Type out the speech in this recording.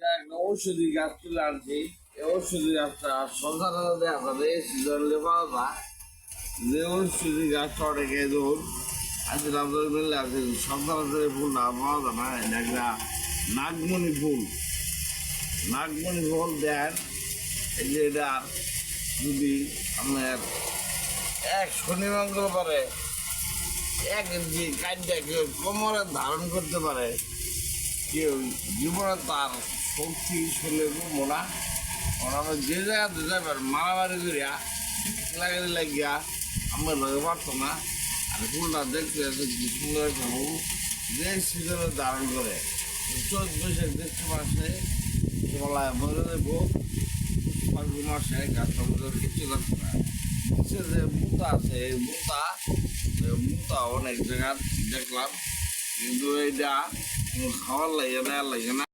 একটা ঔষধি গাছ তুলে আনছি। এই ঔষধি গাছটা সন্ধানতা দেখা যাবে সিজনে পাওয়া যায়। যে ঔষধি গাছটা অনেকে ধর আজকে আপনাদের মিললে আছে সন্ধানতা ফুল না পাওয়া যায় না, এটা একটা নাগমণি ফুল। নাগমণি ফুল দেন, এই যে এটা যদি আপনার এক শনি মঙ্গলবারে এক ইঞ্চি কাইটটা কেউ কোমরে ধারণ করতে পারে, কেউ জীবনে তার শক্তি শরীরে কমবো না। আমরা যে জায়গাতে যাবার মারামারি করিয়া লাগাতে লাগিয়া আমরা লগে পারতো না। আর ফুলটা দেখতে এত কি সুন্দর একটা ফুল, যে সিজনে ধারণ করে চোদ্দ বৈশাখ জ্যৈষ্ঠ মাসে গলায় মরে দেবো, ফাল্গুন মাসে গাছটা মধ্যে কিছু লাগতো না। যে মুতা আছে এই মুতা অনেক জায়গা দেখলাম, কিন্তু এইটা খাওয়ার লাগে না, লাগে না।